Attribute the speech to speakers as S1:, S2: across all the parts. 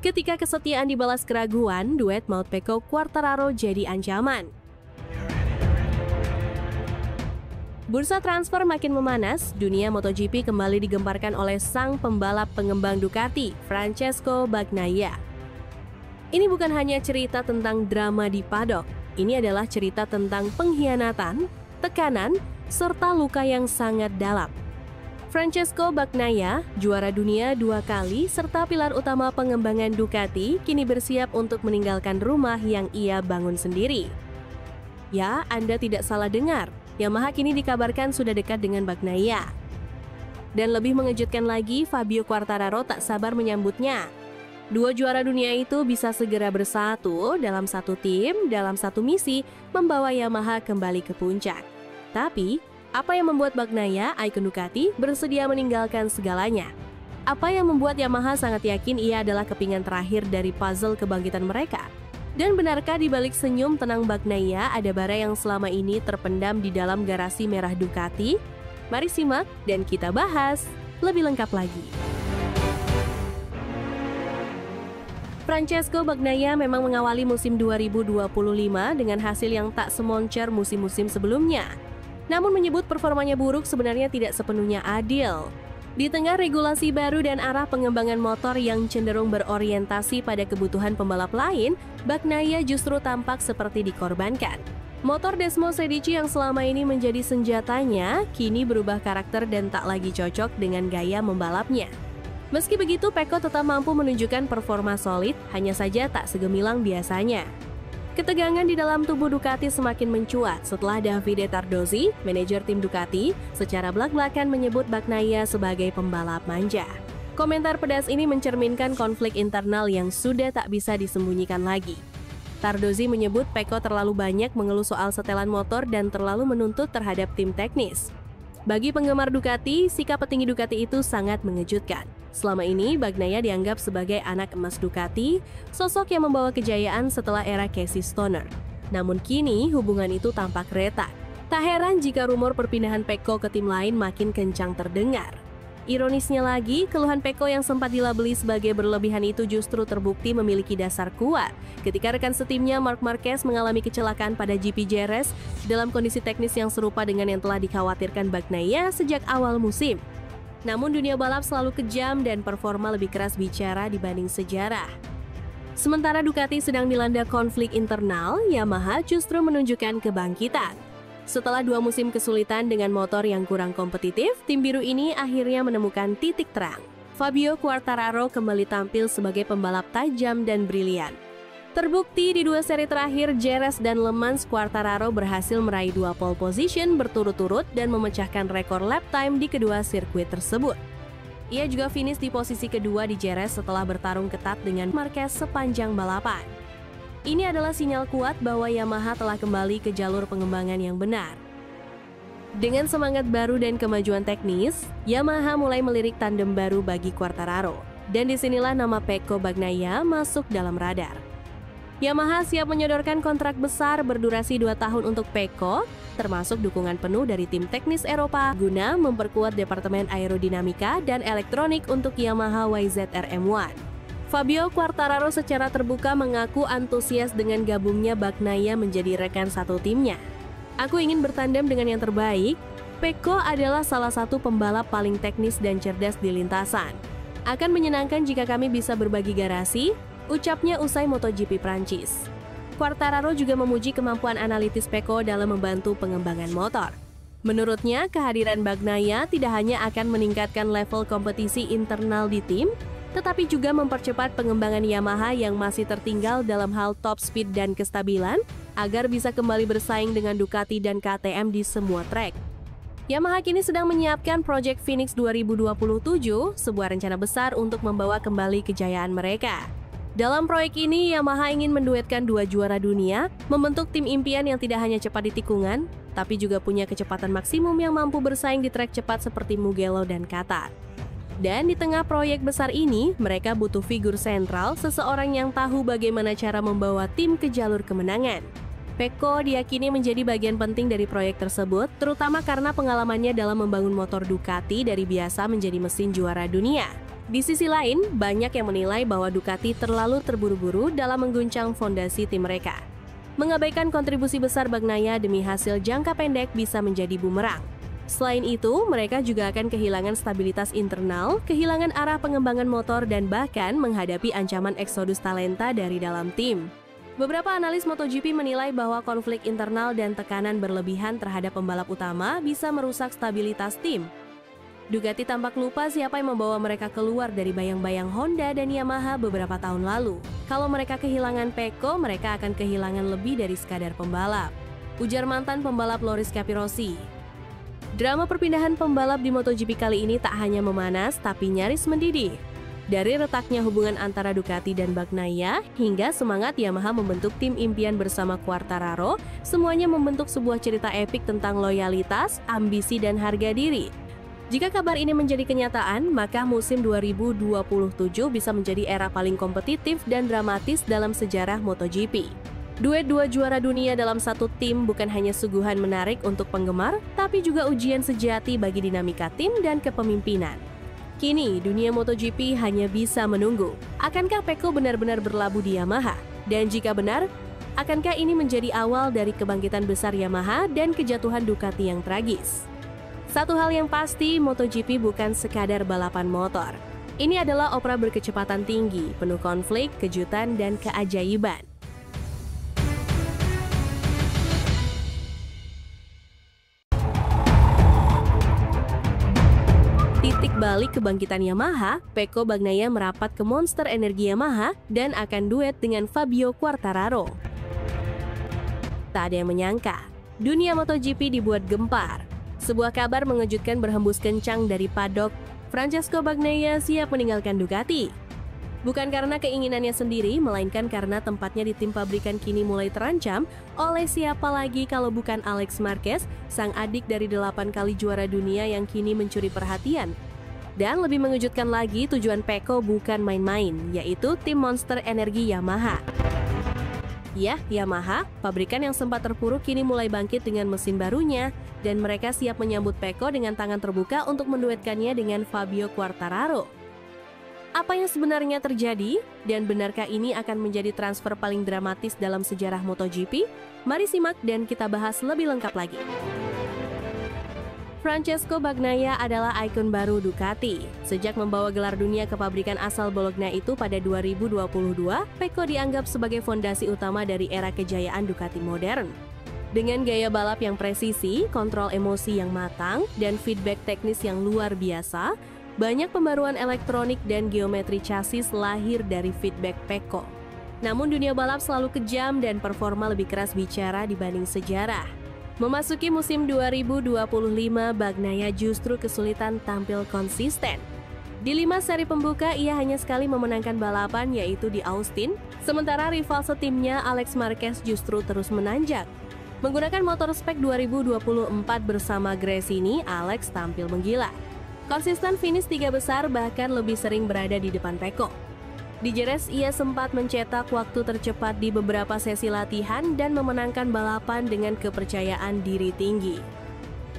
S1: Ketika kesetiaan dibalas keraguan, duet Maut Pecco Quartararo jadi ancaman. Bursa transfer makin memanas, dunia MotoGP kembali digemparkan oleh sang pembalap pengembang Ducati, Francesco Bagnaia. Ini bukan hanya cerita tentang drama di paddock, ini adalah cerita tentang pengkhianatan, tekanan, serta luka yang sangat dalam. Francesco Bagnaia, juara dunia 2 kali serta pilar utama pengembangan Ducati, kini bersiap untuk meninggalkan rumah yang ia bangun sendiri. Ya, Anda tidak salah dengar. Yamaha kini dikabarkan sudah dekat dengan Bagnaia. Dan lebih mengejutkan lagi, Fabio Quartararo tak sabar menyambutnya. Dua juara dunia itu bisa segera bersatu dalam satu tim, dalam satu misi, membawa Yamaha kembali ke puncak. Tapi, apa yang membuat Bagnaia, ikon Ducati, bersedia meninggalkan segalanya? Apa yang membuat Yamaha sangat yakin ia adalah kepingan terakhir dari puzzle kebangkitan mereka? Dan benarkah di balik senyum tenang Bagnaia ada bara yang selama ini terpendam di dalam garasi merah Ducati? Mari simak dan kita bahas lebih lengkap lagi. Francesco Bagnaia memang mengawali musim 2025 dengan hasil yang tak semoncer musim-musim sebelumnya. Namun menyebut performanya buruk sebenarnya tidak sepenuhnya adil. Di tengah regulasi baru dan arah pengembangan motor yang cenderung berorientasi pada kebutuhan pembalap lain, Bagnaia justru tampak seperti dikorbankan. Motor Desmo Sedici yang selama ini menjadi senjatanya, kini berubah karakter dan tak lagi cocok dengan gaya membalapnya. Meski begitu, Pecco tetap mampu menunjukkan performa solid, hanya saja tak segemilang biasanya. Ketegangan di dalam tubuh Ducati semakin mencuat setelah Davide Tardozzi, manajer tim Ducati, secara belak-belakan menyebut Bagnaia sebagai pembalap manja. Komentar pedas ini mencerminkan konflik internal yang sudah tak bisa disembunyikan lagi. Tardozzi menyebut Pecco terlalu banyak mengeluh soal setelan motor dan terlalu menuntut terhadap tim teknis. Bagi penggemar Ducati, sikap petinggi Ducati itu sangat mengejutkan. Selama ini, Bagnaia dianggap sebagai anak emas Ducati, sosok yang membawa kejayaan setelah era Casey Stoner. Namun kini, hubungan itu tampak retak. Tak heran jika rumor perpindahan Pecco ke tim lain makin kencang terdengar. Ironisnya lagi, keluhan Pecco yang sempat dilabeli sebagai berlebihan itu justru terbukti memiliki dasar kuat ketika rekan setimnya Marc Marquez mengalami kecelakaan pada GP Jerez dalam kondisi teknis yang serupa dengan yang telah dikhawatirkan Bagnaia sejak awal musim. Namun dunia balap selalu kejam dan performa lebih keras bicara dibanding sejarah. Sementara Ducati sedang dilanda konflik internal, Yamaha justru menunjukkan kebangkitan. Setelah 2 musim kesulitan dengan motor yang kurang kompetitif, tim biru ini akhirnya menemukan titik terang. Fabio Quartararo kembali tampil sebagai pembalap tajam dan brilian. Terbukti di 2 seri terakhir Jerez dan Le Mans, Quartararo berhasil meraih 2 pole position berturut-turut dan memecahkan rekor lap time di kedua sirkuit tersebut. Ia juga finish di posisi kedua di Jerez setelah bertarung ketat dengan Marquez sepanjang balapan. Ini adalah sinyal kuat bahwa Yamaha telah kembali ke jalur pengembangan yang benar. Dengan semangat baru dan kemajuan teknis, Yamaha mulai melirik tandem baru bagi Quartararo. Dan disinilah nama Pecco Bagnaia masuk dalam radar. Yamaha siap menyodorkan kontrak besar berdurasi 2 tahun untuk Pecco, termasuk dukungan penuh dari tim teknis Eropa guna memperkuat departemen aerodinamika dan elektronik untuk Yamaha YZR M1. Fabio Quartararo secara terbuka mengaku antusias dengan gabungnya Bagnaia menjadi rekan satu timnya. Aku ingin bertandem dengan yang terbaik. Pecco adalah salah satu pembalap paling teknis dan cerdas di lintasan. Akan menyenangkan jika kami bisa berbagi garasi, ucapnya usai MotoGP Prancis. Quartararo juga memuji kemampuan analitis Pecco dalam membantu pengembangan motor. Menurutnya, kehadiran Bagnaia tidak hanya akan meningkatkan level kompetisi internal di tim, tetapi juga mempercepat pengembangan Yamaha yang masih tertinggal dalam hal top speed dan kestabilan agar bisa kembali bersaing dengan Ducati dan KTM di semua trek. Yamaha kini sedang menyiapkan Project Phoenix 2027, sebuah rencana besar untuk membawa kembali kejayaan mereka. Dalam proyek ini, Yamaha ingin menduetkan 2 juara dunia, membentuk tim impian yang tidak hanya cepat di tikungan, tapi juga punya kecepatan maksimum yang mampu bersaing di trek cepat seperti Mugello dan Qatar. Dan di tengah proyek besar ini, mereka butuh figur sentral, seseorang yang tahu bagaimana cara membawa tim ke jalur kemenangan. Pecco diyakini menjadi bagian penting dari proyek tersebut, terutama karena pengalamannya dalam membangun motor Ducati dari biasa menjadi mesin juara dunia. Di sisi lain, banyak yang menilai bahwa Ducati terlalu terburu-buru dalam mengguncang fondasi tim mereka. Mengabaikan kontribusi besar Bagnaia demi hasil jangka pendek bisa menjadi bumerang. Selain itu, mereka juga akan kehilangan stabilitas internal, kehilangan arah pengembangan motor, dan bahkan menghadapi ancaman eksodus talenta dari dalam tim. Beberapa analis MotoGP menilai bahwa konflik internal dan tekanan berlebihan terhadap pembalap utama bisa merusak stabilitas tim. Ducati tampak lupa siapa yang membawa mereka keluar dari bayang-bayang Honda dan Yamaha beberapa tahun lalu. Kalau mereka kehilangan Pecco, mereka akan kehilangan lebih dari sekadar pembalap, ujar mantan pembalap Loris Capirossi. Drama perpindahan pembalap di MotoGP kali ini tak hanya memanas, tapi nyaris mendidih. Dari retaknya hubungan antara Ducati dan Bagnaia, hingga semangat Yamaha membentuk tim impian bersama Quartararo, semuanya membentuk sebuah cerita epik tentang loyalitas, ambisi, dan harga diri. Jika kabar ini menjadi kenyataan, maka musim 2027 bisa menjadi era paling kompetitif dan dramatis dalam sejarah MotoGP. Duet dua juara dunia dalam satu tim bukan hanya suguhan menarik untuk penggemar, tapi juga ujian sejati bagi dinamika tim dan kepemimpinan. Kini, dunia MotoGP hanya bisa menunggu. Akankah Pecco benar-benar berlabuh di Yamaha? Dan jika benar, akankah ini menjadi awal dari kebangkitan besar Yamaha dan kejatuhan Ducati yang tragis? Satu hal yang pasti, MotoGP bukan sekadar balapan motor. Ini adalah opera berkecepatan tinggi, penuh konflik, kejutan, dan keajaiban. Titik balik kebangkitan Yamaha, Pecco Bagnaia merapat ke Monster Energi Yamaha dan akan duet dengan Fabio Quartararo. Tak ada yang menyangka, dunia MotoGP dibuat gempar. Sebuah kabar mengejutkan berhembus kencang dari paddock. Francesco Bagnaia siap meninggalkan Ducati. Bukan karena keinginannya sendiri, melainkan karena tempatnya di tim pabrikan kini mulai terancam oleh siapa lagi kalau bukan Alex Marquez, sang adik dari 8 kali juara dunia yang kini mencuri perhatian. Dan lebih mengejutkan lagi, tujuan Pecco bukan main-main, yaitu tim Monster Energi Yamaha. Ya, Yamaha, pabrikan yang sempat terpuruk kini mulai bangkit dengan mesin barunya, dan mereka siap menyambut Pecco dengan tangan terbuka untuk menduetkannya dengan Fabio Quartararo. Apa yang sebenarnya terjadi, dan benarkah ini akan menjadi transfer paling dramatis dalam sejarah MotoGP? Mari simak dan kita bahas lebih lengkap lagi. Francesco Bagnaia adalah ikon baru Ducati. Sejak membawa gelar dunia ke pabrikan asal Bologna itu pada 2022, Pecco dianggap sebagai fondasi utama dari era kejayaan Ducati modern. Dengan gaya balap yang presisi, kontrol emosi yang matang, dan feedback teknis yang luar biasa, banyak pembaruan elektronik dan geometri chassis lahir dari feedback Pecco. Namun dunia balap selalu kejam dan performa lebih keras bicara dibanding sejarah. Memasuki musim 2025, Bagnaia justru kesulitan tampil konsisten. Di 5 seri pembuka, ia hanya sekali memenangkan balapan, yaitu di Austin, sementara rival setimnya Alex Marquez justru terus menanjak. Menggunakan motor spek 2024 bersama Gresini, Alex tampil menggila. Konsisten finish 3 besar, bahkan lebih sering berada di depan Pecco. Di Jerez, ia sempat mencetak waktu tercepat di beberapa sesi latihan dan memenangkan balapan dengan kepercayaan diri tinggi.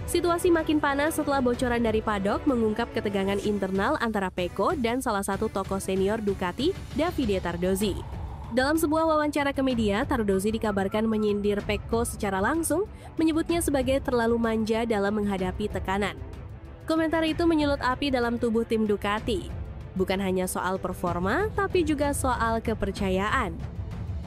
S1: Situasi makin panas setelah bocoran dari paddock mengungkap ketegangan internal antara Pecco dan salah satu tokoh senior Ducati, Davide Tardozzi. Dalam sebuah wawancara ke media, Tardozzi dikabarkan menyindir Pecco secara langsung, menyebutnya sebagai terlalu manja dalam menghadapi tekanan. Komentar itu menyulut api dalam tubuh tim Ducati. Bukan hanya soal performa, tapi juga soal kepercayaan.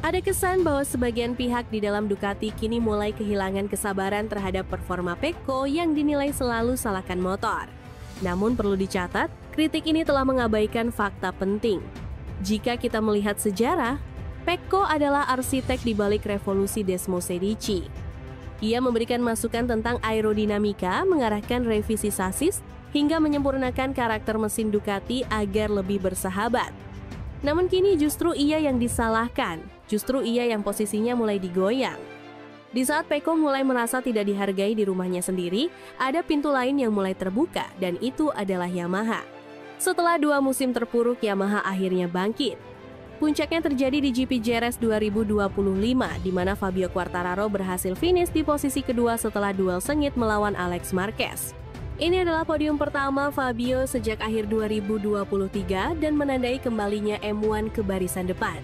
S1: Ada kesan bahwa sebagian pihak di dalam Ducati kini mulai kehilangan kesabaran terhadap performa Pecco yang dinilai selalu salahkan motor. Namun perlu dicatat, kritik ini telah mengabaikan fakta penting. Jika kita melihat sejarah, Pecco adalah arsitek di balik revolusi Desmosedici. Ia memberikan masukan tentang aerodinamika, mengarahkan revisi sasis, hingga menyempurnakan karakter mesin Ducati agar lebih bersahabat. Namun kini justru ia yang disalahkan, justru ia yang posisinya mulai digoyang. Di saat Pecco mulai merasa tidak dihargai di rumahnya sendiri, ada pintu lain yang mulai terbuka, dan itu adalah Yamaha. Setelah 2 musim terpuruk, Yamaha akhirnya bangkit. Puncaknya terjadi di GP Jerez 2025, di mana Fabio Quartararo berhasil finish di posisi kedua setelah duel sengit melawan Alex Marquez. Ini adalah podium pertama Fabio sejak akhir 2023 dan menandai kembalinya M1 ke barisan depan.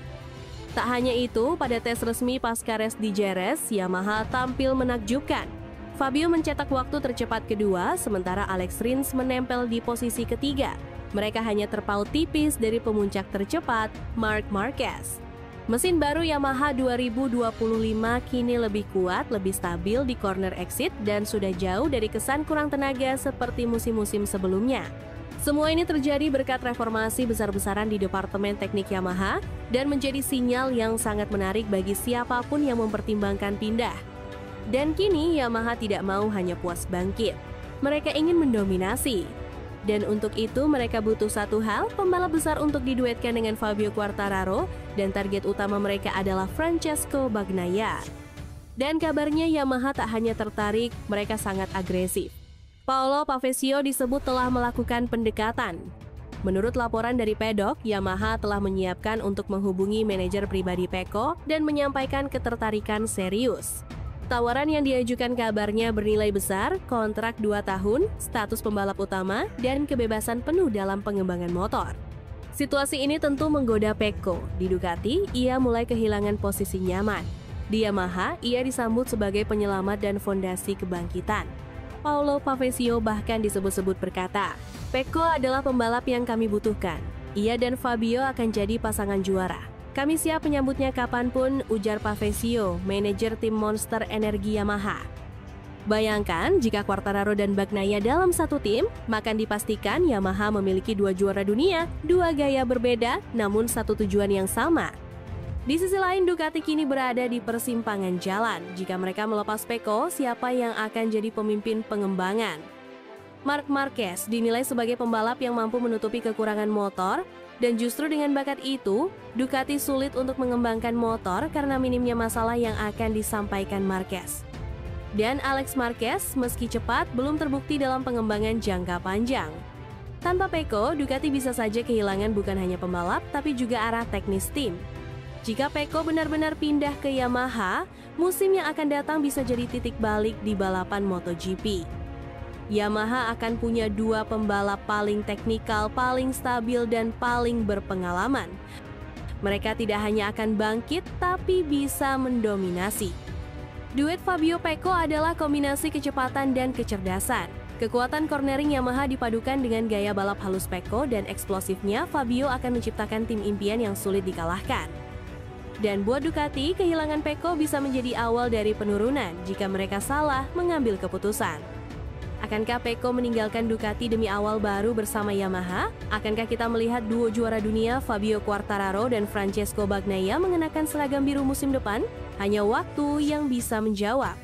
S1: Tak hanya itu, pada tes resmi pasca race di Jerez, Yamaha tampil menakjubkan. Fabio mencetak waktu tercepat kedua, sementara Alex Rins menempel di posisi ketiga. Mereka hanya terpaut tipis dari pemuncak tercepat, Marc Marquez. Mesin baru Yamaha 2025 kini lebih kuat, lebih stabil di corner exit, dan sudah jauh dari kesan kurang tenaga seperti musim-musim sebelumnya. Semua ini terjadi berkat reformasi besar-besaran di Departemen Teknik Yamaha dan menjadi sinyal yang sangat menarik bagi siapapun yang mempertimbangkan pindah. Dan kini Yamaha tidak mau hanya puas bangkit. Mereka ingin mendominasi. Dan untuk itu mereka butuh satu hal, pembalap besar untuk diduetkan dengan Fabio Quartararo, dan target utama mereka adalah Francesco Bagnaia. Dan kabarnya Yamaha tak hanya tertarik, mereka sangat agresif. Paolo Pavesio disebut telah melakukan pendekatan. Menurut laporan dari pedok, Yamaha telah menyiapkan untuk menghubungi manajer pribadi Pecco dan menyampaikan ketertarikan serius. Tawaran yang diajukan kabarnya bernilai besar, kontrak 2 tahun, status pembalap utama, dan kebebasan penuh dalam pengembangan motor. Situasi ini tentu menggoda Pecco. Di Ducati, ia mulai kehilangan posisi nyaman. Di Yamaha, ia disambut sebagai penyelamat dan fondasi kebangkitan. Paolo Pavesio bahkan disebut-sebut berkata, "Pecco adalah pembalap yang kami butuhkan. Ia dan Fabio akan jadi pasangan juara. Kami siap menyambutnya kapanpun," ujar Pavesio, manajer tim Monster Energi Yamaha. Bayangkan jika Quartararo dan Bagnaia dalam satu tim, maka dipastikan Yamaha memiliki 2 juara dunia, 2 gaya berbeda, namun satu tujuan yang sama. Di sisi lain, Ducati kini berada di persimpangan jalan. Jika mereka melepas Pecco, siapa yang akan jadi pemimpin pengembangan? Marc Marquez dinilai sebagai pembalap yang mampu menutupi kekurangan motor, dan justru dengan bakat itu, Ducati sulit untuk mengembangkan motor karena minimnya masalah yang akan disampaikan Marquez. Dan Alex Marquez, meski cepat, belum terbukti dalam pengembangan jangka panjang. Tanpa Pecco, Ducati bisa saja kehilangan bukan hanya pembalap, tapi juga arah teknis tim. Jika Pecco benar-benar pindah ke Yamaha, musim yang akan datang bisa jadi titik balik di balapan MotoGP. Yamaha akan punya 2 pembalap paling teknikal, paling stabil, dan paling berpengalaman. Mereka tidak hanya akan bangkit, tapi bisa mendominasi. Duet Fabio Pecco adalah kombinasi kecepatan dan kecerdasan. Kekuatan cornering Yamaha dipadukan dengan gaya balap halus Pecco, dan eksplosifnya Fabio akan menciptakan tim impian yang sulit dikalahkan. Dan buat Ducati, kehilangan Pecco bisa menjadi awal dari penurunan jika mereka salah mengambil keputusan. Akankah Pecco meninggalkan Ducati demi awal baru bersama Yamaha? Akankah kita melihat duo juara dunia Fabio Quartararo dan Francesco Bagnaia mengenakan seragam biru musim depan? Hanya waktu yang bisa menjawab.